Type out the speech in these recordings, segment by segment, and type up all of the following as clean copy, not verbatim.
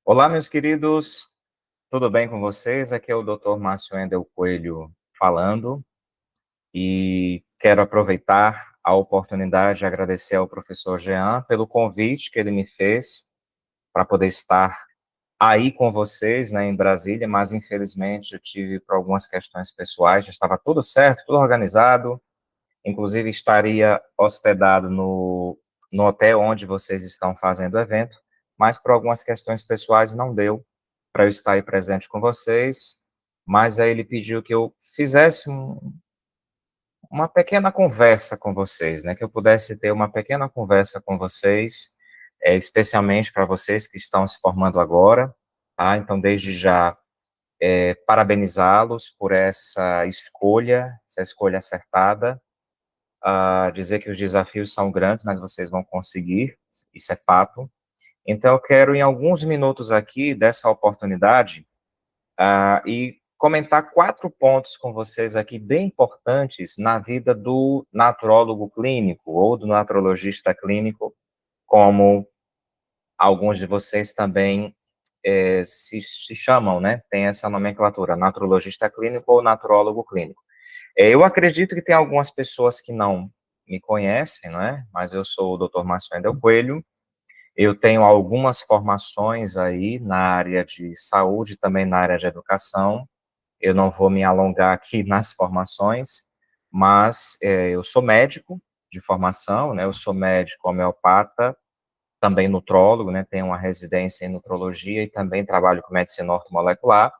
Olá, meus queridos, tudo bem com vocês? Aqui é o Dr. Márcio Endel Coelho falando e quero aproveitar a oportunidade de agradecer ao professor Jean pelo convite que ele me fez para poder estar aí com vocês, né, em Brasília, mas infelizmente eu tive por algumas questões pessoais, já estava tudo certo, tudo organizado, inclusive estaria hospedado no hotel onde vocês estão fazendo o evento, mas por algumas questões pessoais não deu para eu estar aí presente com vocês, mas aí ele pediu que eu fizesse uma pequena conversa com vocês, né, que eu pudesse ter uma pequena conversa com vocês, especialmente para vocês que estão se formando agora, tá? Então, desde já, parabenizá-los por essa escolha acertada, dizer que os desafios são grandes, mas vocês vão conseguir, isso é fato. Então, eu quero, em alguns minutos aqui, dessa oportunidade, e comentar 4 pontos com vocês aqui, bem importantes, na vida do naturólogo clínico, ou do naturologista clínico, como alguns de vocês também se chamam, né? Tem essa nomenclatura, naturologista clínico ou naturólogo clínico. Eu acredito que tem algumas pessoas que não me conhecem, não é? Mas eu sou o Dr. Márcio Endel Coelho, eu tenho algumas formações aí na área de saúde, também na área de educação. Eu não vou me alongar aqui nas formações, mas eu sou médico de formação, né? Eu sou médico homeopata, também nutrólogo, né? Tenho uma residência em nutrologia e também trabalho com medicina ortomolecular.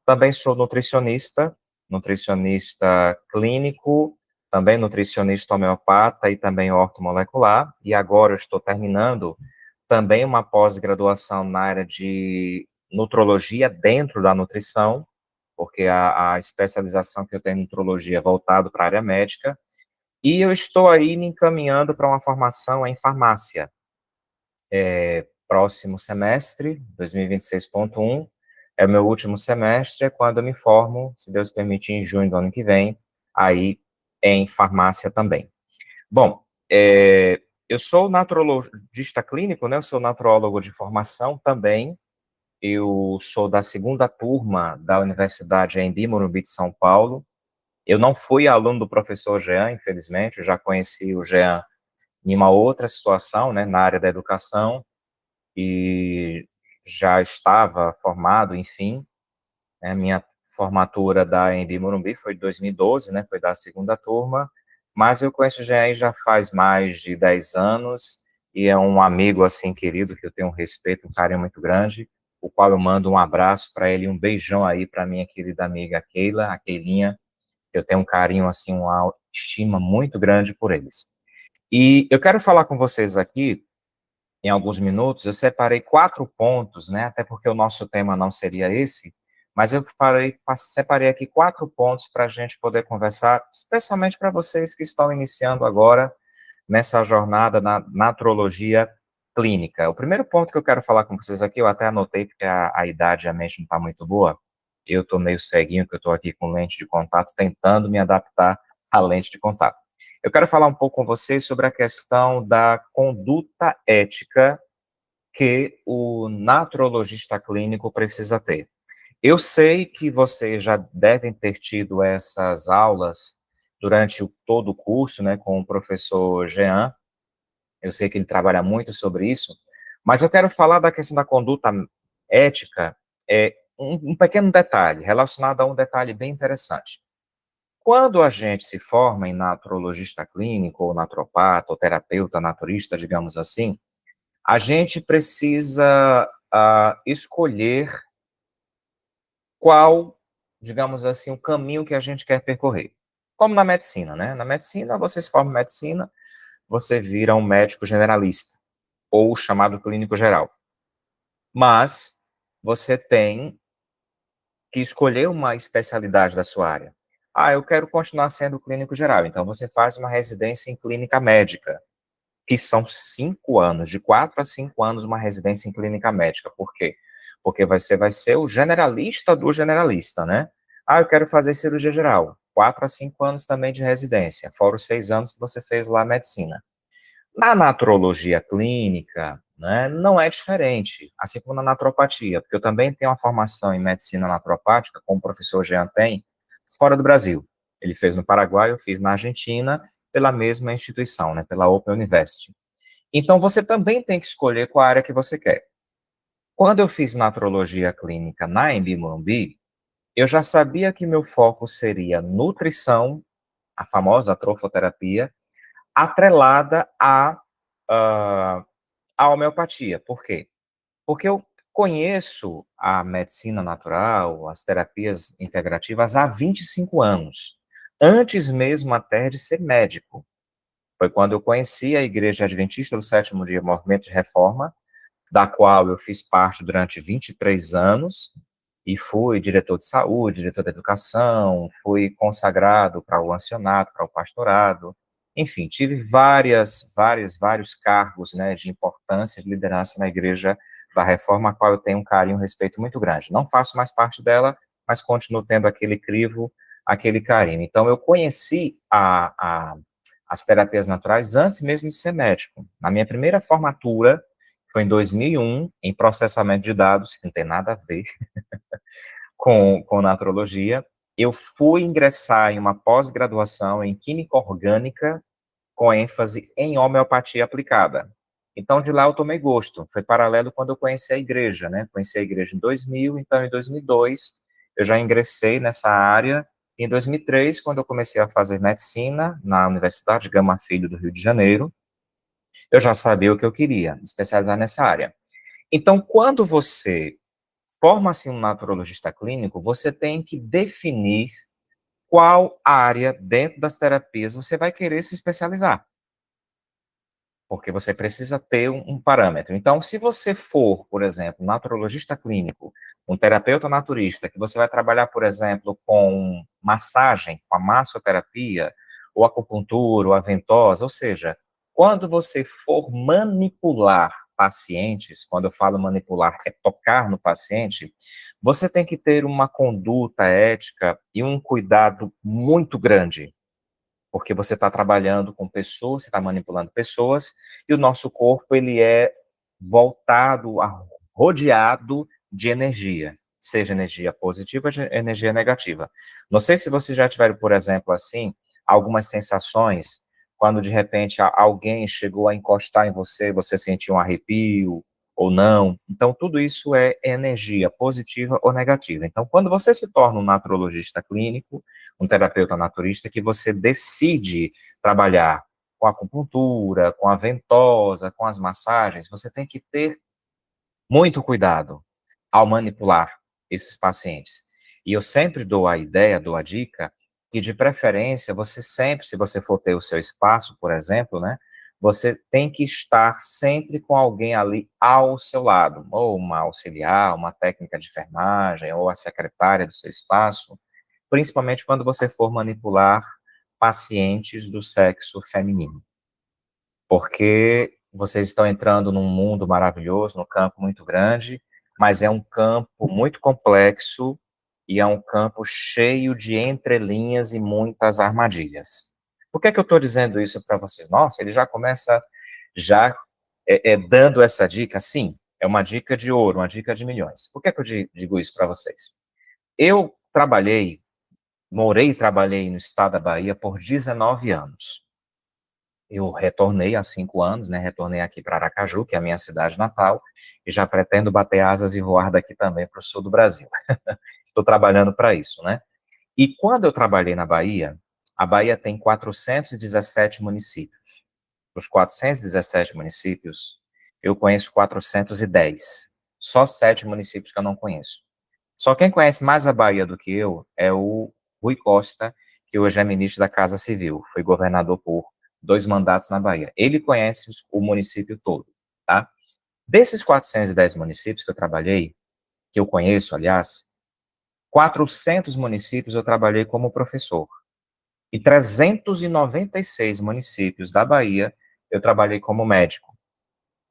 Também sou nutricionista, nutricionista clínico, também nutricionista homeopata e também ortomolecular. E agora eu estou terminando também uma pós-graduação na área de nutrologia dentro da nutrição, porque a especialização que eu tenho em nutrologia é voltado para a área médica. E eu estou aí me encaminhando para uma formação em farmácia. Próximo semestre, 2026.1, é o meu último semestre, é quando eu me formo, se Deus permitir, em junho do ano que vem, aí em farmácia também. Bom, eu sou naturologista clínico, né, eu sou naturólogo de formação também, eu sou da segunda turma da Universidade Anhembi Morumbi de São Paulo. Eu não fui aluno do professor Jean, infelizmente, eu já conheci o Jean em uma outra situação, né, na área da educação, e já estava formado, enfim, né, minha formatura da Anhembi Morumbi foi de 2012, né, foi da segunda turma, mas eu conheço o Jean já faz mais de 10 anos, e é um amigo, assim, querido, que eu tenho um respeito, um carinho muito grande, o qual eu mando um abraço para ele, um beijão aí para minha querida amiga Keila, a Keilinha, eu tenho um carinho, assim, uma estima muito grande por eles. E eu quero falar com vocês aqui em alguns minutos, eu separei 4 pontos, né, até porque o nosso tema não seria esse, mas eu separei aqui 4 pontos para a gente poder conversar, especialmente para vocês que estão iniciando agora nessa jornada na naturologia clínica. O primeiro ponto que eu quero falar com vocês aqui, eu até anotei porque a idade e a mente não está muito boa, eu estou meio ceguinho, que eu estou aqui com lente de contato, tentando me adaptar à lente de contato. Eu quero falar um pouco com vocês sobre a questão da conduta ética que o naturologista clínico precisa ter. Eu sei que vocês já devem ter tido essas aulas durante todo o curso, né, com o professor Jean. Eu sei que ele trabalha muito sobre isso, mas eu quero falar da questão da conduta ética, um pequeno detalhe, relacionado a um detalhe bem interessante. Quando a gente se forma em naturologista clínico, ou naturopata, ou terapeuta naturista, digamos assim, a gente precisa escolher qual, digamos assim, o caminho que a gente quer percorrer. Como na medicina, né? Na medicina, você se forma em medicina, você vira um médico generalista, ou chamado clínico geral. Mas você tem que escolher uma especialidade da sua área. Eu quero continuar sendo clínico geral, então você faz uma residência em clínica médica, que são 5 anos, de 4 a 5 anos, uma residência em clínica médica. Por quê? Porque você vai ser o generalista do generalista, né? Eu quero fazer cirurgia geral. 4 a 5 anos também de residência, fora os 6 anos que você fez lá a medicina. Na naturologia clínica, né? Não é diferente, assim como na naturopatia, porque eu também tenho uma formação em medicina naturopática, como o professor Jean tem, fora do Brasil. Ele fez no Paraguai, eu fiz na Argentina, pela mesma instituição, né, pela Open University. Então, você também tem que escolher qual área que você quer. Quando eu fiz naturologia clínica na Embi Morumbi, eu já sabia que meu foco seria nutrição, a famosa trofoterapia, atrelada à homeopatia. Por quê? Porque eu conheço a medicina natural, as terapias integrativas há 25 anos, antes mesmo até de ser médico. Foi quando eu conheci a Igreja Adventista do Sétimo Dia, Movimento de Reforma, da qual eu fiz parte durante 23 anos, e fui diretor de saúde, diretor de educação, fui consagrado para o ancianato, para o pastorado, enfim, tive vários cargos, né, de importância, de liderança na Igreja da Reforma, a qual eu tenho um carinho e um respeito muito grande. Não faço mais parte dela, mas continuo tendo aquele crivo, aquele carinho. Então, eu conheci as terapias naturais antes mesmo de ser médico. Na minha primeira formatura, foi em 2001, em processamento de dados, que não tem nada a ver com naturologia, eu fui ingressar em uma pós-graduação em Química Orgânica, com ênfase em homeopatia aplicada. Então, de lá eu tomei gosto. Foi paralelo quando eu conheci a igreja, né? Conheci a igreja em 2000, então em 2002 eu já ingressei nessa área. Em 2003, quando eu comecei a fazer medicina na Universidade Gama Filho do Rio de Janeiro, eu já sabia o que eu queria, me especializar nessa área. Então, quando você forma-se um naturologista clínico, você tem que definir qual área dentro das terapias você vai querer se especializar, porque você precisa ter um parâmetro. Então, se você for, por exemplo, naturologista clínico, um terapeuta naturista, que você vai trabalhar, por exemplo, com massagem, com a massoterapia, ou acupuntura, ou a ventosa, ou seja, quando você for manipular pacientes, quando eu falo manipular, é tocar no paciente, você tem que ter uma conduta ética e um cuidado muito grande, porque você está trabalhando com pessoas, você está manipulando pessoas, e o nosso corpo, ele é rodeado de energia, seja energia positiva, energia negativa. Não sei se vocês já tiveram, por exemplo, assim, algumas sensações, quando de repente alguém chegou a encostar em você, você sentiu um arrepio, ou não. Então, tudo isso é energia positiva ou negativa. Então, quando você se torna um naturologista clínico, um terapeuta naturista, que você decide trabalhar com a acupuntura, com a ventosa, com as massagens, você tem que ter muito cuidado ao manipular esses pacientes. E eu sempre dou a ideia, dou a dica, que de preferência você sempre, se você for ter o seu espaço, por exemplo, né, você tem que estar sempre com alguém ali ao seu lado, ou uma auxiliar, uma técnica de enfermagem, ou a secretária do seu espaço, principalmente quando você for manipular pacientes do sexo feminino, porque vocês estão entrando num mundo maravilhoso, num campo muito grande, mas é um campo muito complexo e é um campo cheio de entrelinhas e muitas armadilhas. Por que é que eu estou dizendo isso para vocês? Nossa, ele já começa já dando essa dica? Sim, é uma dica de ouro, uma dica de milhões. Por que é que eu digo isso para vocês? Eu morei e trabalhei no estado da Bahia por 19 anos. Eu retornei há 5 anos, né, retornei aqui para Aracaju, que é a minha cidade natal, e já pretendo bater asas e voar daqui também para o sul do Brasil. Estou trabalhando para isso, né? E quando eu trabalhei na Bahia, a Bahia tem 417 municípios. Os 417 municípios, eu conheço 410. Só 7 municípios que eu não conheço. Só quem conhece mais a Bahia do que eu é o Rui Costa, que hoje é ministro da Casa Civil, foi governador por 2 mandatos na Bahia. Ele conhece o município todo, tá? Desses 410 municípios que eu trabalhei, que eu conheço, aliás, 400 municípios eu trabalhei como professor. E 396 municípios da Bahia eu trabalhei como médico.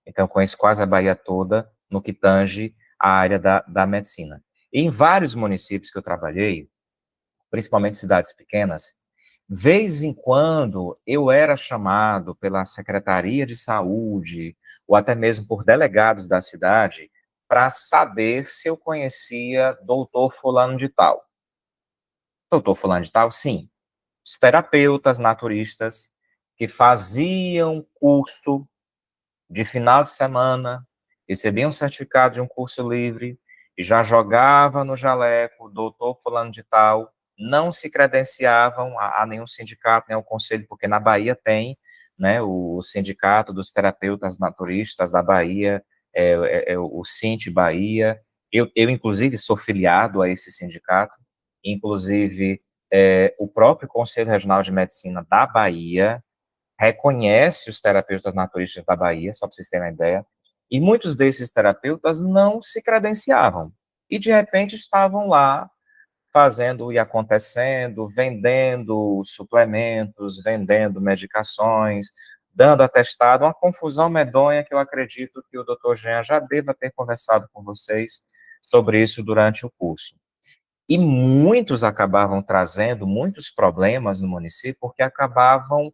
Então, eu conheço quase a Bahia toda no que tange a área da medicina. E em vários municípios que eu trabalhei, principalmente cidades pequenas, vez em quando eu era chamado pela Secretaria de Saúde ou até mesmo por delegados da cidade, para saber se eu conhecia doutor fulano de tal. Doutor fulano de tal, sim. Os terapeutas naturistas que faziam curso de final de semana, recebiam um certificado de um curso livre e já jogava no jaleco, doutor fulano de tal, não se credenciavam a nenhum sindicato, nem ao conselho, porque na Bahia tem, né, o sindicato dos terapeutas naturistas da Bahia, o Sint Bahia, inclusive, sou filiado a esse sindicato, inclusive, o próprio Conselho Regional de Medicina da Bahia reconhece os terapeutas naturistas da Bahia, só para vocês terem uma ideia, e muitos desses terapeutas não se credenciavam, e de repente estavam lá fazendo e acontecendo, vendendo suplementos, vendendo medicações, dando atestado, uma confusão medonha que eu acredito que o Dr. Jean já deva ter conversado com vocês sobre isso durante o curso. E muitos acabavam trazendo muitos problemas no município, porque acabavam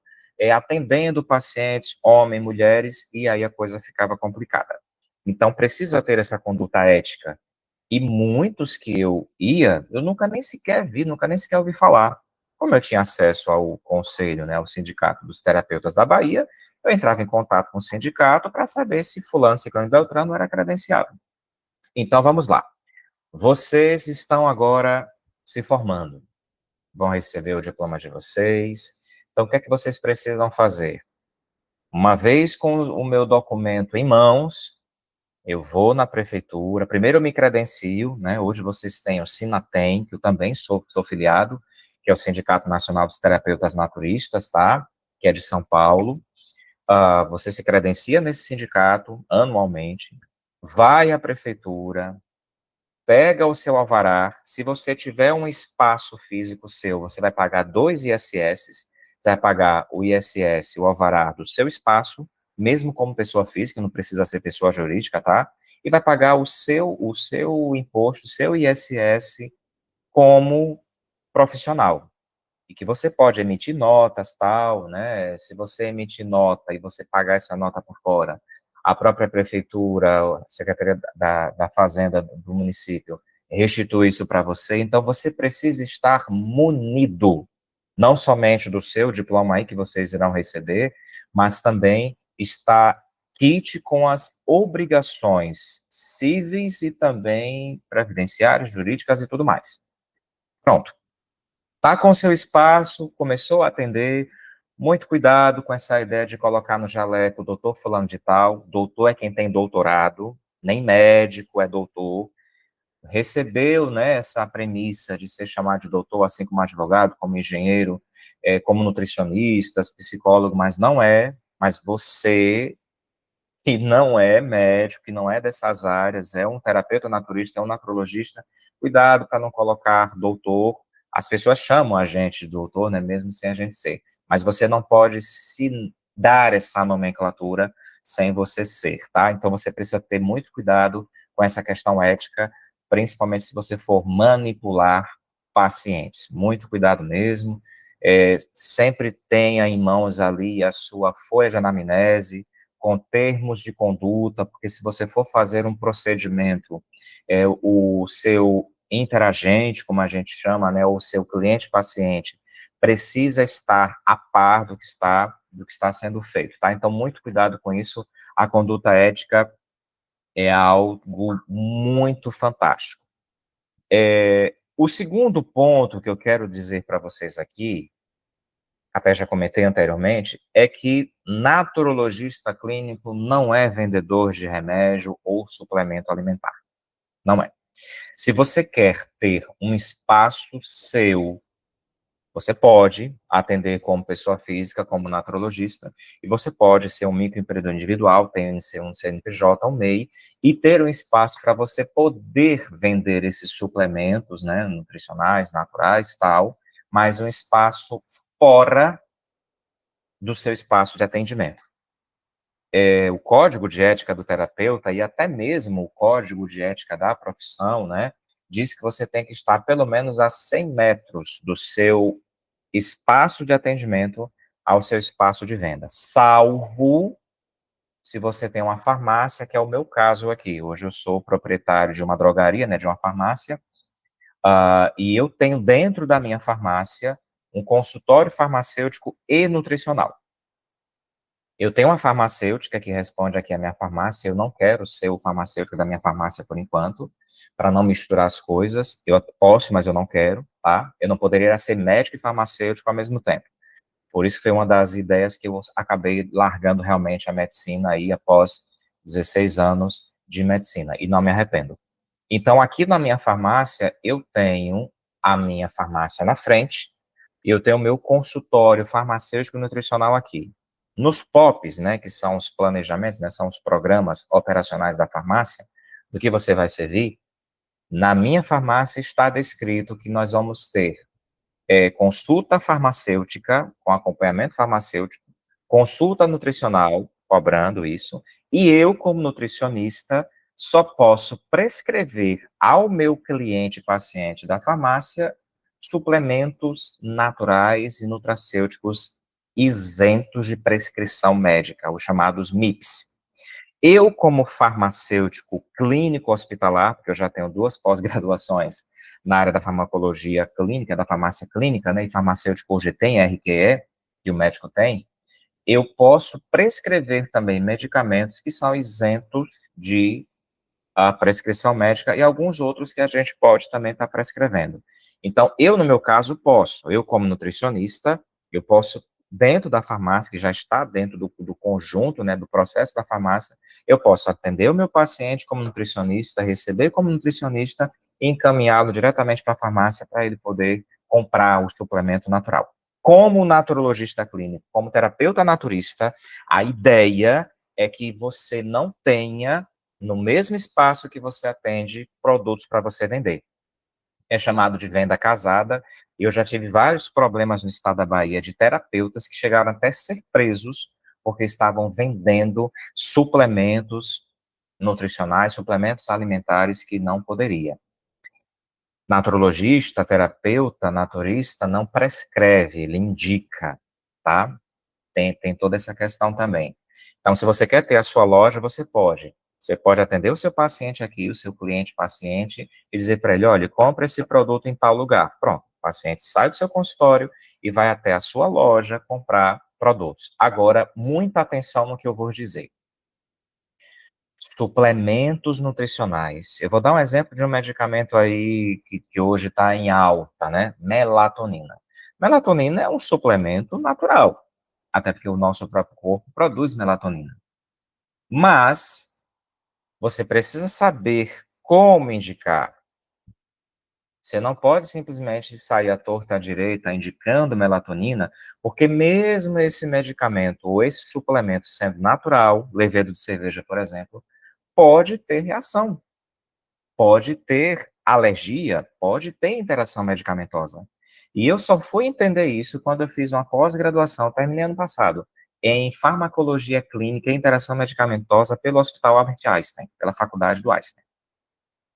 atendendo pacientes, homens, mulheres, e aí a coisa ficava complicada. Então, precisa ter essa conduta ética. E muitos que eu ia, eu nunca nem sequer vi, nunca nem sequer ouvi falar. Como eu tinha acesso ao conselho, né, ao sindicato dos terapeutas da Bahia, eu entrava em contato com o sindicato para saber se fulano, ciclano e beltrano era credenciado. Então, vamos lá. Vocês estão agora se formando, vão receber o diploma de vocês. Então, o que é que vocês precisam fazer? Uma vez com o meu documento em mãos, eu vou na prefeitura, primeiro eu me credencio, né? Hoje vocês têm o Sinatem, que eu também sou filiado, que é o Sindicato Nacional dos Terapeutas Naturistas, tá? Que é de São Paulo. Você se credencia nesse sindicato anualmente, vai à prefeitura, pega o seu alvará, se você tiver um espaço físico seu, você vai pagar 2 ISS, você vai pagar o ISS, o alvará do seu espaço, mesmo como pessoa física, não precisa ser pessoa jurídica, tá? E vai pagar o seu imposto, o seu ISS como profissional. E que você pode emitir notas, tal, né? Se você emitir nota e você pagar essa nota por fora, a própria prefeitura, a Secretaria da Fazenda do município restitui isso para você, então você precisa estar munido, não somente do seu diploma aí que vocês irão receber, mas também está quite com as obrigações cíveis e também previdenciárias, jurídicas e tudo mais. Pronto. Tá com seu espaço, começou a atender, muito cuidado com essa ideia de colocar no jaleco doutor fulano de tal, doutor é quem tem doutorado, nem médico é doutor, recebeu, né, essa premissa de ser chamado de doutor, assim como advogado, como engenheiro, como nutricionistas, psicólogo, mas não é, mas você que não é médico, que não é dessas áreas, é um terapeuta naturista, é um nafrologista, cuidado para não colocar doutor. As pessoas chamam a gente de doutor, né, mesmo sem a gente ser, mas você não pode se dar essa nomenclatura sem você ser, tá? Então você precisa ter muito cuidado com essa questão ética, principalmente se você for manipular pacientes. Muito cuidado mesmo. Sempre tenha em mãos ali a sua folha de anamnese, com termos de conduta, porque se você for fazer um procedimento, o seu interagente, como a gente chama, né, o seu cliente-paciente, precisa estar a par do que está sendo feito, tá? Então, muito cuidado com isso, a conduta ética é algo muito fantástico. O segundo ponto que eu quero dizer para vocês aqui, até já comentei anteriormente, é que naturologista clínico não é vendedor de remédio ou suplemento alimentar. Não é. Se você quer ter um espaço seu, você pode atender como pessoa física, como naturologista, e você pode ser um microempreendedor individual, ser um CNPJ, um MEI, e ter um espaço para você poder vender esses suplementos, né, nutricionais, naturais, tal, mas um espaço fora do seu espaço de atendimento. O código de ética do terapeuta e até mesmo o código de ética da profissão, né, diz que você tem que estar pelo menos a 100 metros do seu espaço de atendimento ao seu espaço de venda, salvo se você tem uma farmácia, que é o meu caso aqui. Hoje eu sou proprietário de uma drogaria, né, de uma farmácia, e eu tenho dentro da minha farmácia um consultório farmacêutico e nutricional. Eu tenho uma farmacêutica que responde aqui à minha farmácia, eu não quero ser o farmacêutico da minha farmácia por enquanto, para não misturar as coisas. Eu posso, mas eu não quero, tá? Eu não poderia ser médico e farmacêutico ao mesmo tempo. Por isso foi uma das ideias que eu acabei largando realmente a medicina aí após 16 anos de medicina, e não me arrependo. Então, aqui na minha farmácia, eu tenho a minha farmácia na frente, e eu tenho o meu consultório farmacêutico nutricional aqui. Nos POPs, né, que são os planejamentos, né, são os programas operacionais da farmácia, do que você vai servir, na minha farmácia está descrito que nós vamos ter consulta farmacêutica, com acompanhamento farmacêutico, consulta nutricional, cobrando isso, e eu, como nutricionista, só posso prescrever ao meu cliente paciente da farmácia suplementos naturais e nutracêuticos isentos de prescrição médica, os chamados MIPs. Eu, como farmacêutico clínico hospitalar, porque eu já tenho 2 pós-graduações na área da farmacologia clínica, da farmácia clínica, né, e farmacêutico hoje tem RQE, que o médico tem, eu posso prescrever também medicamentos que são isentos de prescrição médica e alguns outros que a gente pode também estar prescrevendo. Então, eu, no meu caso, posso, eu como nutricionista, eu posso, dentro da farmácia, que já está dentro do conjunto, né, do processo da farmácia, eu posso atender o meu paciente como nutricionista, receber como nutricionista e encaminhá-lo diretamente para a farmácia para ele poder comprar o suplemento natural. Como naturologista clínico, como terapeuta naturista, a ideia é que você não tenha no mesmo espaço que você atende produtos para você vender. É chamado de venda casada, e eu já tive vários problemas no estado da Bahia de terapeutas que chegaram até a ser presos porque estavam vendendo suplementos nutricionais, suplementos alimentares que não poderia. Naturologista, terapeuta, naturista não prescreve, ele indica, tá? Tem toda essa questão também. Então, se você quer ter a sua loja, você pode. Você pode atender o seu paciente aqui, o seu cliente paciente, e dizer para ele, olha, compra esse produto em tal lugar. Pronto, o paciente sai do seu consultório e vai até a sua loja comprar produtos. Agora, muita atenção no que eu vou dizer. Suplementos nutricionais. Eu vou dar um exemplo de um medicamento aí que hoje está em alta, né? Melatonina. Melatonina é um suplemento natural, até porque o nosso próprio corpo produz melatonina. Mas você precisa saber como indicar. Você não pode simplesmente sair à torta à direita indicando melatonina, porque mesmo esse medicamento ou esse suplemento sendo natural, levedo de cerveja, por exemplo, pode ter reação, pode ter alergia, pode ter interação medicamentosa. E eu só fui entender isso quando eu fiz uma pós-graduação, terminei ano passado, em farmacologia clínica e interação medicamentosa pelo Hospital Albert Einstein, pela Faculdade do Einstein.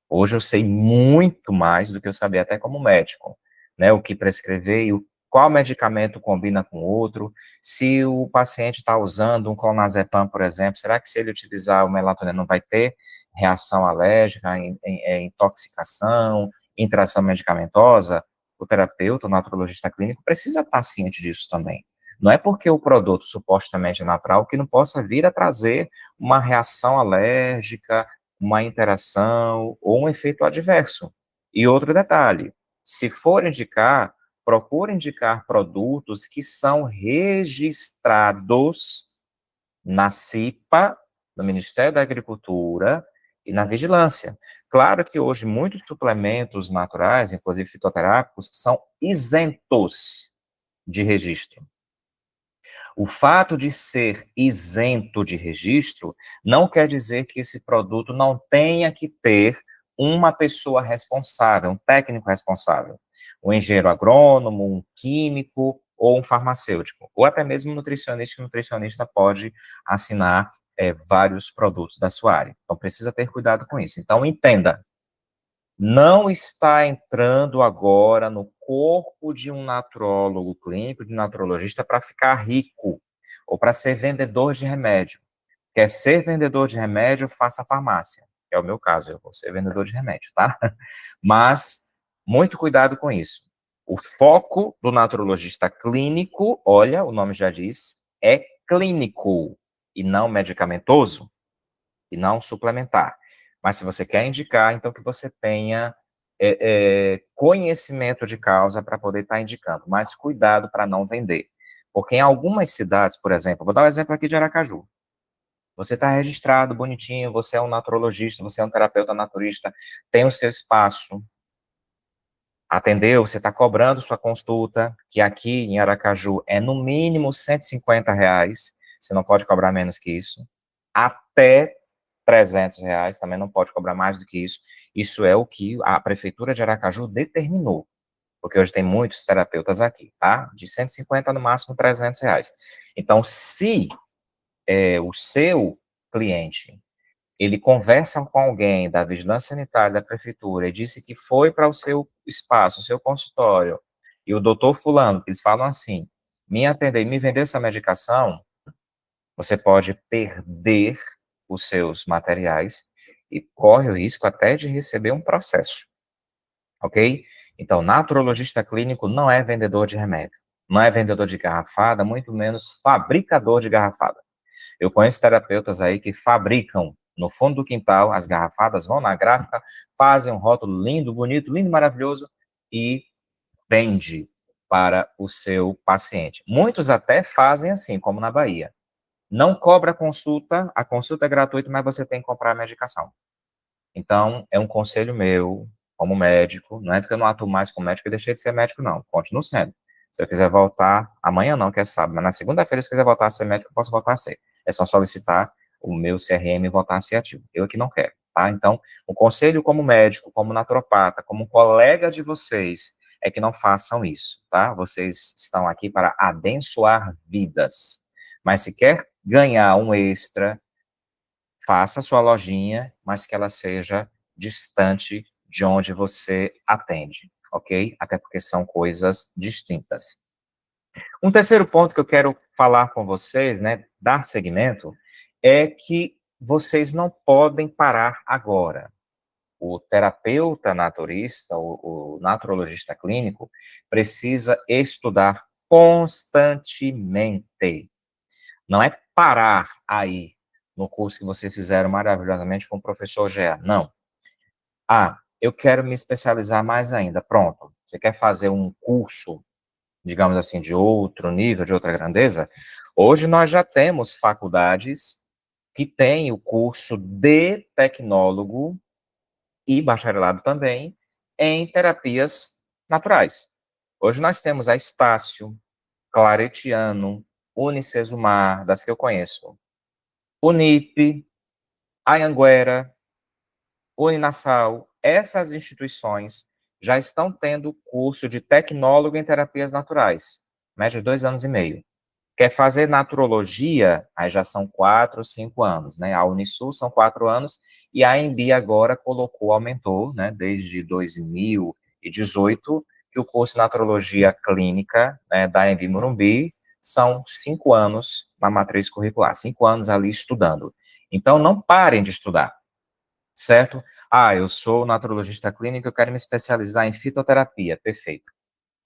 Hoje eu sei muito mais do que eu sabia até como médico, né? O que prescrever e qual medicamento combina com o outro, se o paciente está usando um clonazepam, por exemplo, será que se ele utilizar o melatonina não vai ter reação alérgica, intoxicação, interação medicamentosa? O terapeuta, o naturologista clínico, precisa estar ciente disso também. Não é porque o produto supostamente é natural que não possa vir a trazer uma reação alérgica, uma interação ou um efeito adverso. E outro detalhe, se for indicar, procure indicar produtos que são registrados na CIPA, no Ministério da Agricultura e na Vigilância. Claro que hoje muitos suplementos naturais, inclusive fitoterápicos, são isentos de registro. O fato de ser isento de registro não quer dizer que esse produto não tenha que ter uma pessoa responsável, um técnico responsável, um engenheiro agrônomo, um químico ou um farmacêutico, ou até mesmo um nutricionista, que o nutricionista pode assinar vários produtos da sua área. Então, precisa ter cuidado com isso. Então, entenda, não está entrando agora no corpo de um naturólogo clínico, de um naturologista, para ficar rico ou para ser vendedor de remédio. Quer ser vendedor de remédio, faça farmácia. É o meu caso, eu vou ser vendedor de remédio, tá? Mas, muito cuidado com isso. O foco do naturologista clínico, olha, o nome já diz, é clínico e não medicamentoso e não suplementar. Mas se você quer indicar, então que você tenha conhecimento de causa para poder estar indicando, mas cuidado para não vender. Porque em algumas cidades, por exemplo, vou dar um exemplo aqui de Aracaju. Você está registrado, bonitinho, você é um naturologista, você é um terapeuta naturista, tem o seu espaço, atendeu, você está cobrando sua consulta, que aqui em Aracaju é no mínimo R$ 150, você não pode cobrar menos que isso, até R$ 300, também não pode cobrar mais do que isso. Isso é o que a prefeitura de Aracaju determinou, porque hoje tem muitos terapeutas aqui, tá? De 150 no máximo R$ 300. Então, se o seu cliente ele conversa com alguém da vigilância sanitária da prefeitura e disse que foi para o seu espaço, o seu consultório, e o doutor fulano, eles falam assim, me atender e me vender essa medicação, você pode perder os seus materiais e corre o risco até de receber um processo, ok? Então, naturologista clínico não é vendedor de remédio, não é vendedor de garrafada, muito menos fabricador de garrafada. Eu conheço terapeutas aí que fabricam no fundo do quintal as garrafadas, vão na gráfica, fazem um rótulo lindo, bonito, lindo, maravilhoso e vende para o seu paciente. Muitos até fazem assim, como na Bahia. Não cobra a consulta é gratuita, mas você tem que comprar a medicação. Então, é um conselho meu, como médico, não é porque eu não atuo mais como médico e deixei de ser médico, não, continuo sendo. Se eu quiser voltar, amanhã não, que é sábado, mas na segunda-feira, se eu quiser voltar a ser médico, eu posso voltar a ser. É só solicitar o meu CRM e voltar a ser ativo. Eu aqui não quero, tá? Então, o conselho como médico, como naturopata, como colega de vocês, é que não façam isso, tá? Vocês estão aqui para abençoar vidas. Mas se quer ganhar um extra, faça a sua lojinha, mas que ela seja distante de onde você atende, ok? Até porque são coisas distintas. Um terceiro ponto que eu quero falar com vocês, né, dar seguimento, é que vocês não podem parar agora. O terapeuta naturista, o naturologista clínico, precisa estudar constantemente. Não é parar aí no curso que vocês fizeram maravilhosamente com o professor Gea. Não. Ah, eu quero me especializar mais ainda. Pronto. Você quer fazer um curso, digamos assim, de outro nível, de outra grandeza? Hoje nós já temos faculdades que têm o curso de tecnólogo e bacharelado também em terapias naturais. Hoje nós temos a Estácio, Claretiano, Unicesumar, das que eu conheço, Unip, Anhanguera, Uninassal, essas instituições já estão tendo curso de tecnólogo em terapias naturais, média de 2 anos e meio. Quer fazer naturologia, aí já são 4, 5 anos, né? A Unisul são 4 anos, e a Embi agora colocou, aumentou, né, desde 2018, que o curso de naturologia clínica, né, da Embi Morumbi são 5 anos na matriz curricular, 5 anos ali estudando. Então, não parem de estudar, certo? Ah, eu sou naturologista clínico, eu quero me especializar em fitoterapia, perfeito.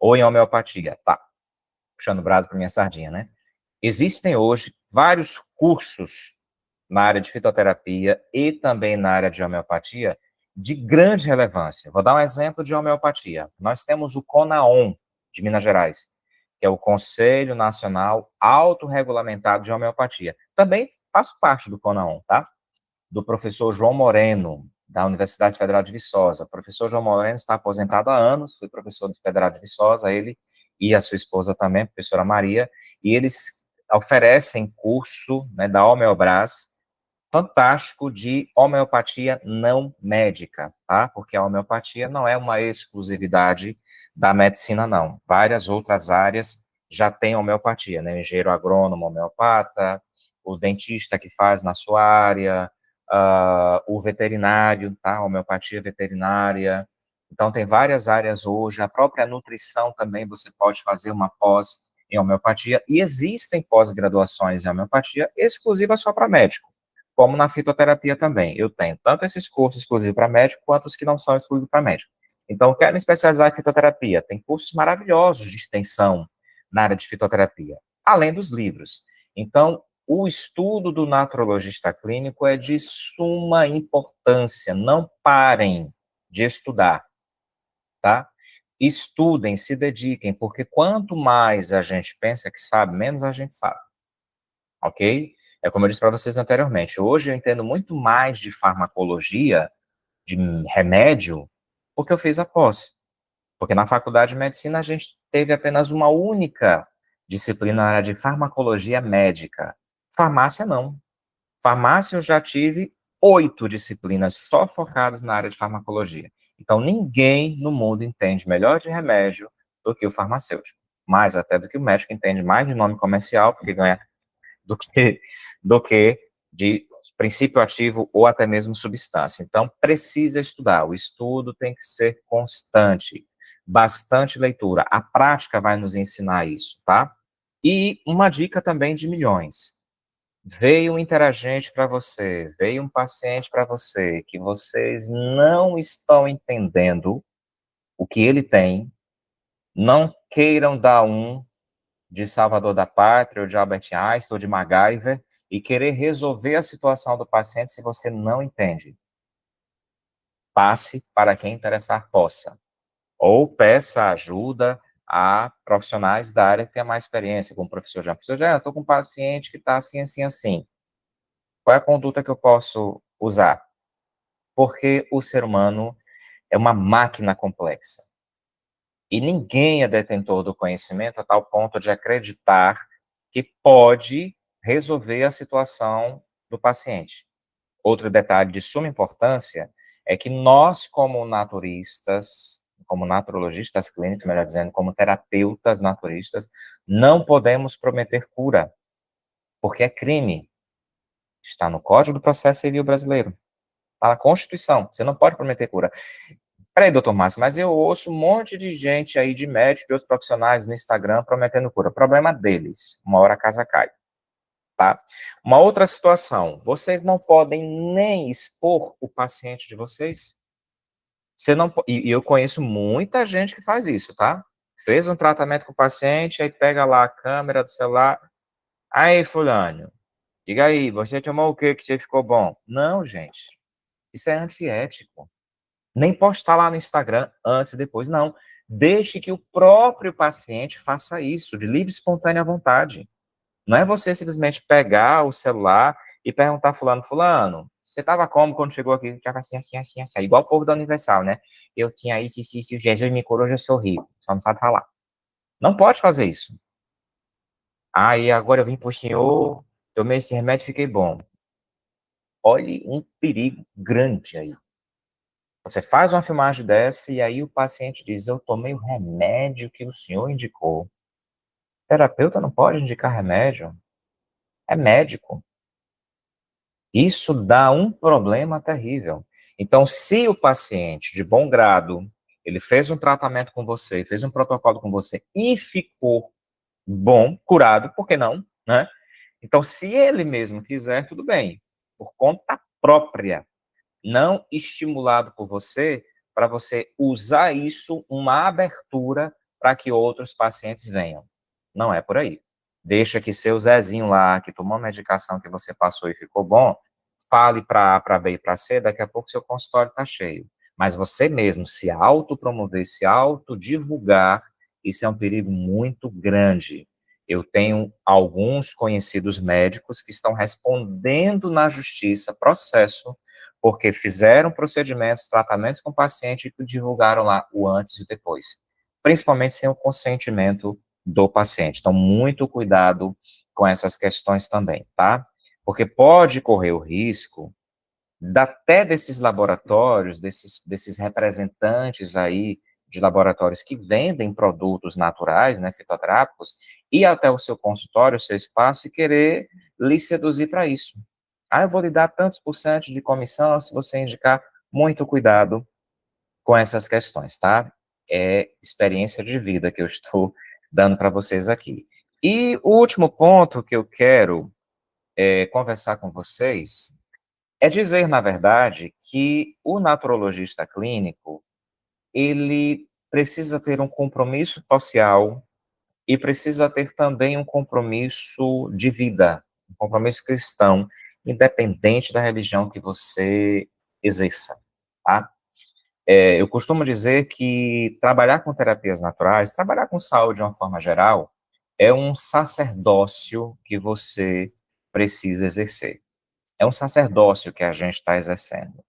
Ou em homeopatia, tá. Puxando o braço para minha sardinha, né? Existem hoje vários cursos na área de fitoterapia e também na área de homeopatia de grande relevância. Vou dar um exemplo de homeopatia. Nós temos o CONAHOM, de Minas Gerais, que é o Conselho Nacional Autorregulamentado de Homeopatia. Também faço parte do CONAHOM, tá? Do professor João Moreno, da Universidade Federal de Viçosa. O professor João Moreno está aposentado há anos, foi professor do Federal de Viçosa, ele e a sua esposa também, a professora Maria, e eles oferecem curso, né, da Homeobras, fantástico, de homeopatia não médica, tá? Porque a homeopatia não é uma exclusividade da medicina, não. Várias outras áreas já têm homeopatia, né? O engenheiro agrônomo homeopata, o dentista que faz na sua área, o veterinário, tá? Homeopatia veterinária. Então, tem várias áreas hoje. A própria nutrição também você pode fazer uma pós em homeopatia. E existem pós-graduações em homeopatia exclusivas só para médico. como na fitoterapia também. Eu tenho tanto esses cursos exclusivos para médico, quanto os que não são exclusivos para médico. Então, eu quero me especializar em fitoterapia. Tem cursos maravilhosos de extensão na área de fitoterapia, além dos livros. Então, o estudo do naturologista clínico é de suma importância. Não parem de estudar, tá? Estudem, se dediquem, porque quanto mais a gente pensa que sabe, menos a gente sabe, ok? É como eu disse para vocês anteriormente, hoje eu entendo muito mais de farmacologia, de remédio, porque eu fiz a pós. Porque na faculdade de medicina a gente teve apenas uma única disciplina na área de farmacologia médica. Farmácia não. Farmácia eu já tive 8 disciplinas só focadas na área de farmacologia. Então ninguém no mundo entende melhor de remédio do que o farmacêutico. Mais até do que o médico entende mais de nome comercial, porque ganha do que, do que de princípio ativo ou até mesmo substância. Então, precisa estudar. O estudo tem que ser constante. Bastante leitura. A prática vai nos ensinar isso, tá? E uma dica também de milhões. Veio um interagente para você, veio um paciente para você, que vocês não estão entendendo o que ele tem, não queiram dar um de Salvador da Pátria, ou de Albert Einstein, ou de MacGyver, e querer resolver a situação do paciente se você não entende. Passe para quem interessar possa. Ou peça ajuda a profissionais da área que tenham mais experiência, como o professor Jean. Professor Jean, eu estou com um paciente que está assim, assim, assim. Qual é a conduta que eu posso usar? Porque o ser humano é uma máquina complexa. E ninguém é detentor do conhecimento a tal ponto de acreditar que pode resolver a situação do paciente. Outro detalhe de suma importância é que nós, como naturistas, como naturologistas clínicos, melhor dizendo, como terapeutas naturistas, não podemos prometer cura, porque é crime. Está no Código do Processo Civil Brasileiro, está na Constituição, você não pode prometer cura. Peraí, doutor Márcio, mas eu ouço um monte de gente aí, de médicos e outros profissionais no Instagram prometendo cura. Problema deles, uma hora a casa cai, tá? Uma outra situação, vocês não podem nem expor o paciente de vocês. Você não, e eu conheço muita gente que faz isso, tá? Fez um tratamento com o paciente, aí pega lá a câmera do celular. Aí, fulano, diga aí, você tomou o que você ficou bom? Não, gente, isso é antiético. Nem postar lá no Instagram antes e depois, não. Deixe que o próprio paciente faça isso, de livre e espontânea vontade. Não é você simplesmente pegar o celular e perguntar fulano, fulano, você estava como quando chegou aqui? Estava assim, assim, assim, assim. Igual o povo da Universal, né? Eu tinha isso, o Jesus me curou, eu sou rico. Só não sabe falar. Não pode fazer isso. Ah, e agora eu vim pro senhor, tomei esse remédio e fiquei bom. Olhe um perigo grande aí. Você faz uma filmagem dessa e aí o paciente diz, eu tomei o remédio que o senhor indicou. O terapeuta não pode indicar remédio. É médico. Isso dá um problema terrível. Então, se o paciente, de bom grado, ele fez um tratamento com você, fez um protocolo com você e ficou bom, curado, por que não, né? Então, se ele mesmo quiser, tudo bem. Por conta própria, não estimulado por você, para você usar isso, uma abertura para que outros pacientes venham. Não é por aí. Deixa que seu Zezinho lá, que tomou a medicação que você passou e ficou bom, fale para A, para B e para C, daqui a pouco seu consultório está cheio. Mas você mesmo se autopromover, se autodivulgar, isso é um perigo muito grande. Eu tenho alguns conhecidos médicos que estão respondendo na justiça processo porque fizeram procedimentos, tratamentos com o paciente e divulgaram lá o antes e o depois, principalmente sem o consentimento do paciente. Então, muito cuidado com essas questões também, tá? Porque pode correr o risco até desses laboratórios, desses representantes aí de laboratórios que vendem produtos naturais, né, fitoterápicos, ir até o seu consultório, o seu espaço e querer lhe seduzir para isso. Ah, eu vou lhe dar tantos por cento de comissão se você indicar. Muito cuidado com essas questões, tá? É experiência de vida que eu estou dando para vocês aqui. E o último ponto que eu quero conversar com vocês É dizer, na verdade, que o naturologista clínico, ele precisa ter um compromisso social e precisa ter também um compromisso de vida, um compromisso cristão, independente da religião que você exerça, tá? Eu costumo dizer que trabalhar com terapias naturais, trabalhar com saúde de uma forma geral, é um sacerdócio que você precisa exercer. É um sacerdócio que a gente está exercendo.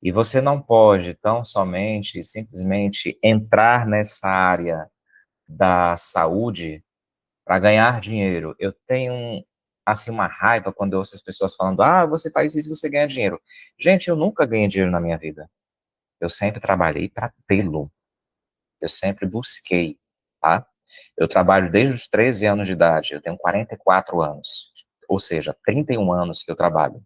E você não pode tão somente, simplesmente entrar nessa área da saúde para ganhar dinheiro. Eu tenho, assim, uma raiva quando eu ouço as pessoas falando, você faz isso e você ganha dinheiro. Gente, eu nunca ganhei dinheiro na minha vida. Eu sempre trabalhei para tê-lo. Eu sempre busquei, tá? Eu trabalho desde os 13 anos de idade, eu tenho 44 anos, ou seja, 31 anos que eu trabalho.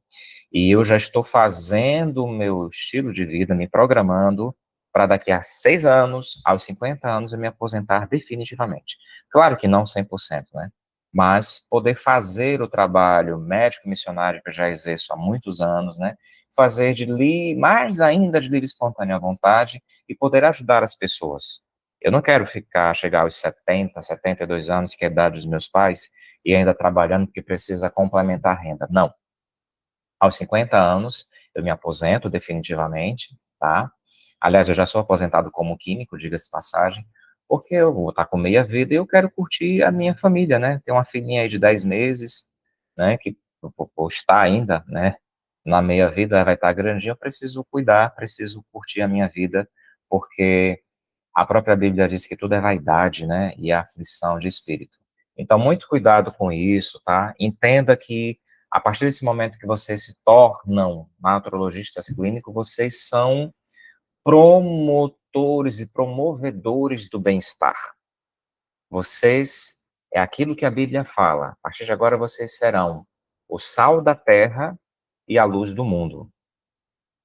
E eu já estou fazendo o meu estilo de vida, me programando para daqui a 6 anos, aos 50 anos, eu me aposentar definitivamente. Claro que não 100%, né? Mas poder fazer o trabalho médico missionário que eu já exerço há muitos anos, né? Fazer mais ainda de livre e espontânea vontade e poder ajudar as pessoas. Eu não quero chegar aos 70, 72 anos, que é a idade dos meus pais, e ainda trabalhando porque precisa complementar a renda. Não. Aos 50 anos, eu me aposento definitivamente, tá? Aliás, eu já sou aposentado como químico, diga-se de passagem, porque eu vou estar com meia vida e eu quero curtir a minha família, né? Tem uma filhinha aí de 10 meses, né, que eu vou estar ainda, né, na meia vida, vai estar grandinha, eu preciso cuidar, preciso curtir a minha vida, porque a própria Bíblia diz que tudo é vaidade, né, e aflição de espírito. Então, muito cuidado com isso, tá? Entenda que, a partir desse momento que vocês se tornam naturologistas clínicos, vocês são promotores e promovedores do bem-estar. Vocês, é aquilo que a Bíblia fala, a partir de agora vocês serão o sal da terra e a luz do mundo.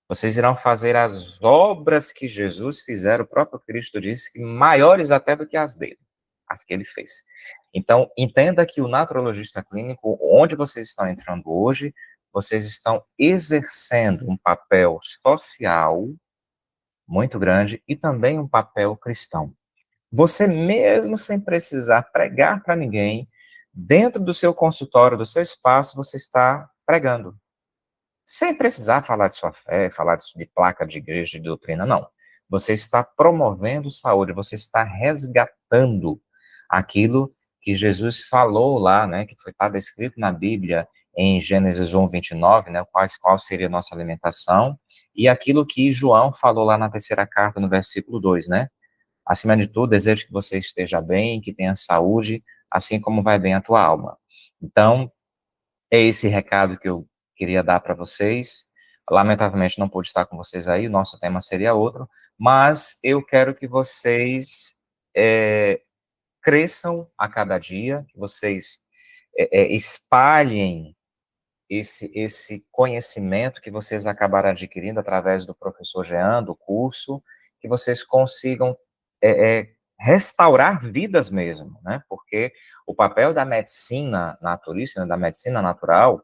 Vocês irão fazer as obras que Jesus fizeram, o próprio Cristo disse, que maiores até do que as dele, as que ele fez. Então, entenda que o naturologista clínico, onde vocês estão entrando hoje, vocês estão exercendo um papel social muito grande e também um papel cristão. Você mesmo sem precisar pregar para ninguém, dentro do seu consultório, do seu espaço, você está pregando. Sem precisar falar de sua fé, falar de placa de igreja, de doutrina, não. Você está promovendo saúde, você está resgatando aquilo que Jesus falou lá, né, que está descrito na Bíblia, em Gênesis 1, 29, né, qual seria a nossa alimentação, e aquilo que João falou lá na terceira carta, no versículo 2, né, acima de tudo, desejo que você esteja bem, que tenha saúde, assim como vai bem a tua alma. Então, é esse recado que eu queria dar para vocês. Lamentavelmente não pude estar com vocês aí, o nosso tema seria outro, mas eu quero que vocês cresçam a cada dia, que vocês espalhem esse conhecimento que vocês acabaram adquirindo através do professor Jean, do curso, que vocês consigam restaurar vidas mesmo, né? Porque o papel da medicina naturista, né, da medicina natural,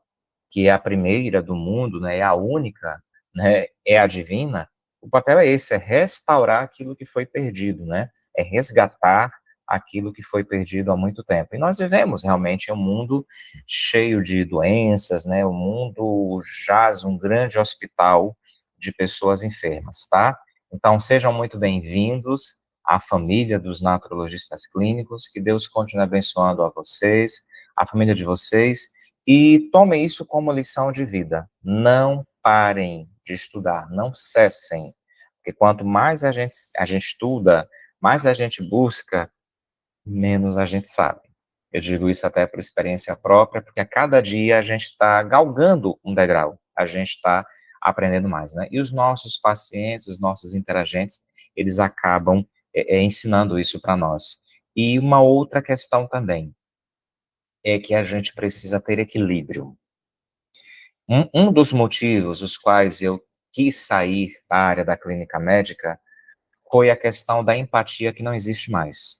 que é a primeira do mundo, né, é a única, né, é a divina, o papel é esse, é restaurar aquilo que foi perdido, né? É resgatar aquilo que foi perdido há muito tempo. E nós vivemos realmente em um mundo cheio de doenças, né? O mundo jaz um grande hospital de pessoas enfermas, tá? Então, sejam muito bem-vindos à família dos naturologistas clínicos, que Deus continue abençoando a vocês, a família de vocês, e tomem isso como lição de vida. Não parem de estudar, não cessem, porque quanto mais a gente estuda, mais a gente busca, menos a gente sabe. Eu digo isso até por experiência própria, porque a cada dia a gente está galgando um degrau, a gente está aprendendo mais, né? E os nossos pacientes, os nossos interagentes, eles acabam ensinando isso para nós. E uma outra questão também é que a gente precisa ter equilíbrio. Um dos motivos os quais eu quis sair da área da clínica médica foi a questão da empatia que não existe mais.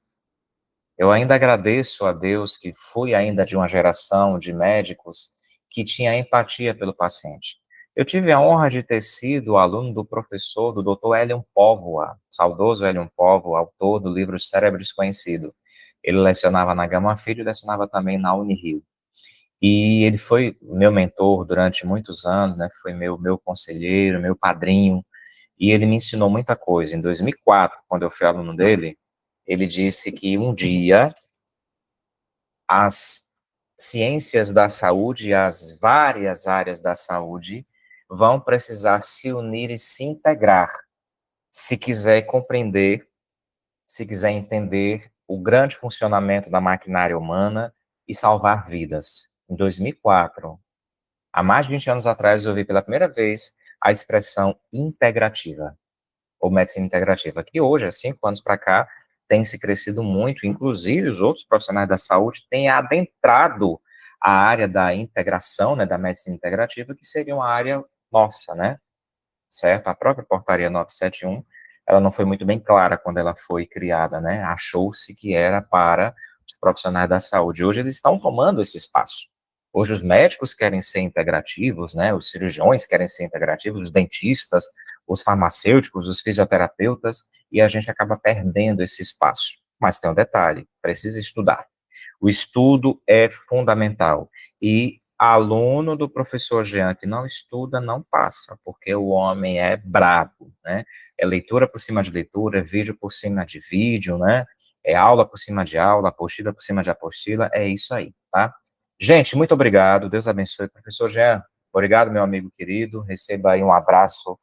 Eu ainda agradeço a Deus que fui ainda de uma geração de médicos que tinha empatia pelo paciente. Eu tive a honra de ter sido aluno do professor, do Dr. Hélio Póvoa, saudoso Hélio Póvoa, autor do livro Cérebro Desconhecido. Ele lecionava na Gama Filho e lecionava também na Unirio. E ele foi meu mentor durante muitos anos, né? Foi meu conselheiro, meu padrinho, e ele me ensinou muita coisa. Em 2004, quando eu fui aluno dele, ele disse que um dia as ciências da saúde e as várias áreas da saúde vão precisar se unir e se integrar, se quiser compreender, se quiser entender o grande funcionamento da maquinária humana e salvar vidas. Em 2004, há mais de 20 anos atrás, eu ouvi pela primeira vez a expressão integrativa, ou medicina integrativa, que hoje, há 5 anos para cá, tem se crescido muito, inclusive os outros profissionais da saúde têm adentrado a área da integração, né, da medicina integrativa, que seria uma área nossa, né, certo? A própria portaria 971, ela não foi muito bem clara quando ela foi criada, né, achou-se que era para os profissionais da saúde. Hoje eles estão tomando esse espaço. Hoje os médicos querem ser integrativos, né, os cirurgiões querem ser integrativos, os dentistas, os farmacêuticos, os fisioterapeutas, e a gente acaba perdendo esse espaço. Mas tem um detalhe, precisa estudar. O estudo é fundamental. E aluno do professor Jean que não estuda, não passa, porque o homem é brabo, né? É leitura por cima de leitura, é vídeo por cima de vídeo, né? É aula por cima de aula, apostila por cima de apostila, é isso aí, tá? Gente, muito obrigado, Deus abençoe. Professor Jean, obrigado, meu amigo querido, receba aí um abraço,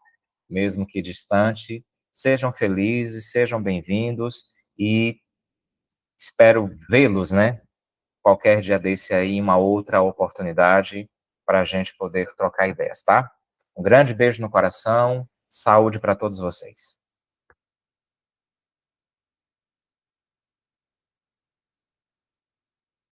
mesmo que distante. Sejam felizes, sejam bem-vindos e espero vê-los, né? Qualquer dia desse aí, uma outra oportunidade para a gente poder trocar ideias, tá? Um grande beijo no coração, saúde para todos vocês.